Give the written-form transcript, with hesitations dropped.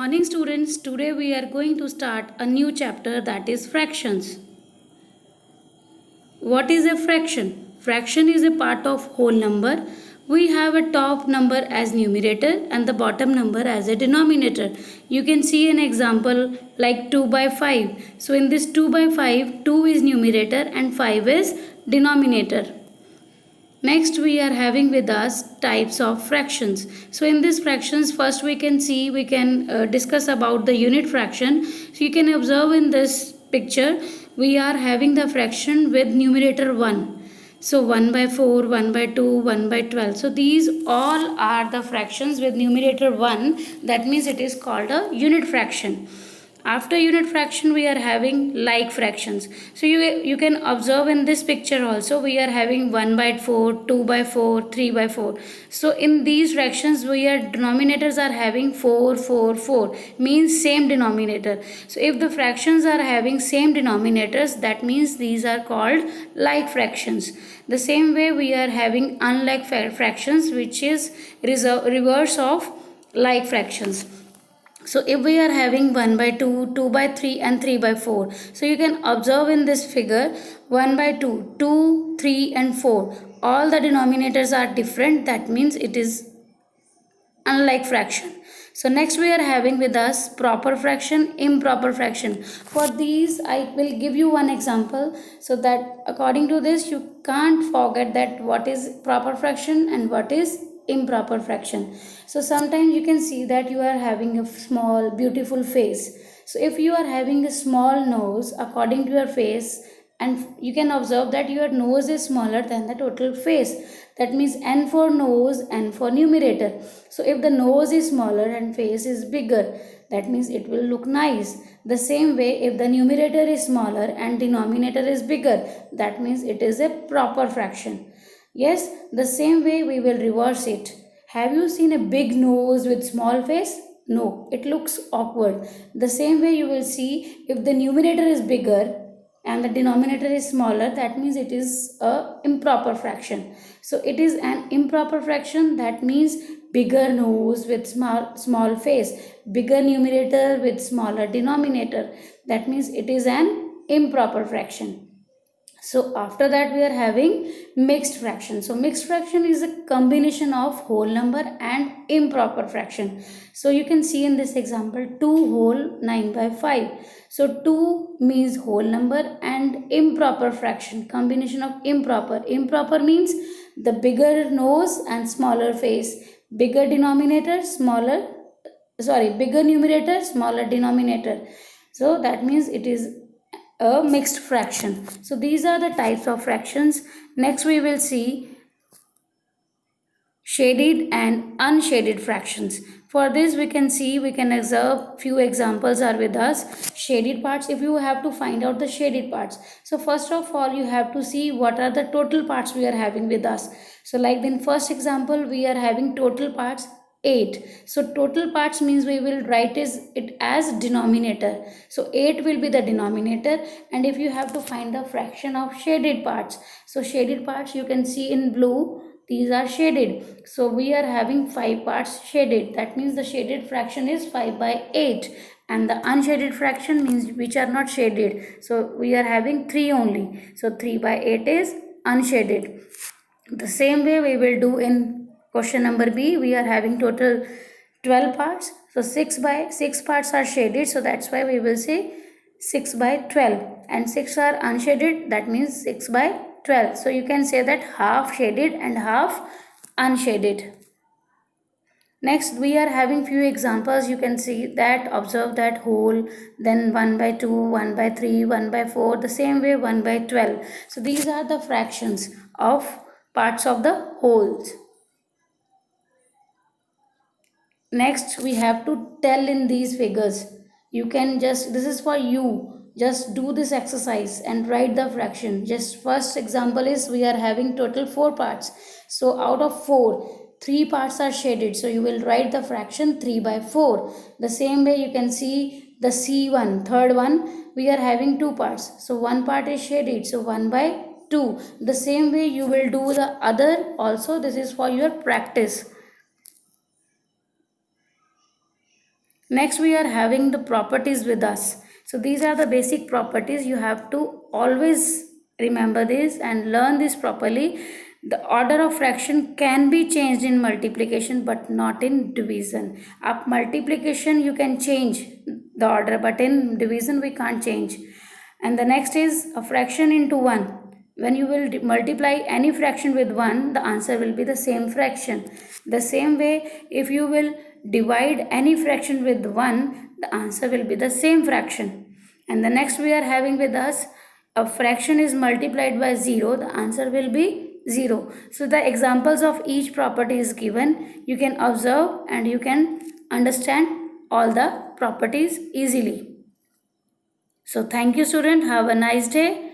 morning, students. Today we are going to start a new chapter, that is fractions. What is a fraction? Fraction is a part of whole number. We have a top number as numerator and the bottom number as a denominator. You can see an example like 2 by 5. So in this 2 by 5, 2 is numerator and 5 is denominator. Next we are having with us types of fractions. So in these fractions, first we can discuss about the unit fraction. So you can observe in this picture we are having the fraction with numerator 1. So 1 by 4, 1 by 2, 1 by 12. So these all are the fractions with numerator 1. That means it is called a unit fraction. After unit fraction we are having like fractions. So you can observe in this picture also we are having 1 by 4, 2 by 4, 3 by 4. So in these fractions we are denominators are having 4, 4, 4, means same denominator. So if the fractions are having same denominators, that means these are called like fractions. The same way we are having unlike fractions, which is reverse of like fractions. So if we are having 1 by 2, 2 by 3 and 3 by 4. So you can observe in this figure 1 by 2, 2, 3 and 4. All the denominators are different. That means it is unlike fraction. So next we are having with us proper fraction, improper fraction. For these I will give you one example so that according to this you can't forget that what is proper fraction and what is improper fraction. So sometimes you can see that you are having a small beautiful face. So if you are having a small nose according to your face, and you can observe that your nose is smaller than the total face, that means n for nose, n for numerator. So if the nose is smaller and face is bigger, that means it will look nice. The same way, if the numerator is smaller and denominator is bigger, that means it is a proper fraction. Yes, the same way we will reverse it. Have you seen a big nose with small face? No, it looks awkward. The same way you will see if the numerator is bigger and the denominator is smaller, that means it is a improper fraction. So it is an improper fraction, that means bigger nose with small face, bigger numerator with smaller denominator, that means it is an improper fraction. So after that we are having mixed fraction. So mixed fraction is a combination of whole number and improper fraction. So you can see in this example 2 whole 9 by 5. So 2 means whole number and improper fraction, combination of improper. Improper means the bigger nose and smaller face, bigger denominator, bigger numerator, smaller denominator. So that means it is a mixed fraction. So these are the types of fractions. Next we will see shaded and unshaded fractions. For this we can observe few examples are with us. Shaded parts, if you have to find out the shaded parts. So first of all you have to see what are the total parts we are having with us. So like in first example we are having total parts 8. So total parts means we will write it as denominator. So 8 will be the denominator, and if you have to find the fraction of shaded parts. So shaded parts you can see in blue, these are shaded. So we are having 5 parts shaded. That means the shaded fraction is 5 by 8, and the unshaded fraction means which are not shaded. So we are having 3 only. So 3 by 8 is unshaded. The same way we will do in question number B. We are having total 12 parts. So 6 parts are shaded. So that's why we will say 6 by 12. And 6 are unshaded. That means 6 by 12. So you can say that half shaded and half unshaded. Next we are having few examples. You can see that, observe that whole, then 1 by 2, 1 by 3, 1 by 4, the same way 1 by 12. So these are the fractions of parts of the wholes. Next we have to tell in these figures. You can just, this is for you, just do this exercise and write the fraction. Just first example is we are having total 4 parts. So out of 4, 3 parts are shaded. So you will write the fraction 3 by 4. The same way you can see the C1, third one, we are having 2 parts. So one part is shaded. So 1 by 2. The same way you will do the other also. This is for your practice. Next, we are having the properties with us. So these are the basic properties. You have to always remember this and learn this properly. The order of fraction can be changed in multiplication but not in division. Up multiplication you can change the order, but in division we can't change. And the next is a fraction into 1. When you will multiply any fraction with 1, the answer will be the same fraction. The same way, if you will divide any fraction with 1, the answer will be the same fraction. And the next we are having with us, a fraction is multiplied by 0, the answer will be 0. So the examples of each property is given. You can observe and you can understand all the properties easily. So thank you student. Have a nice day.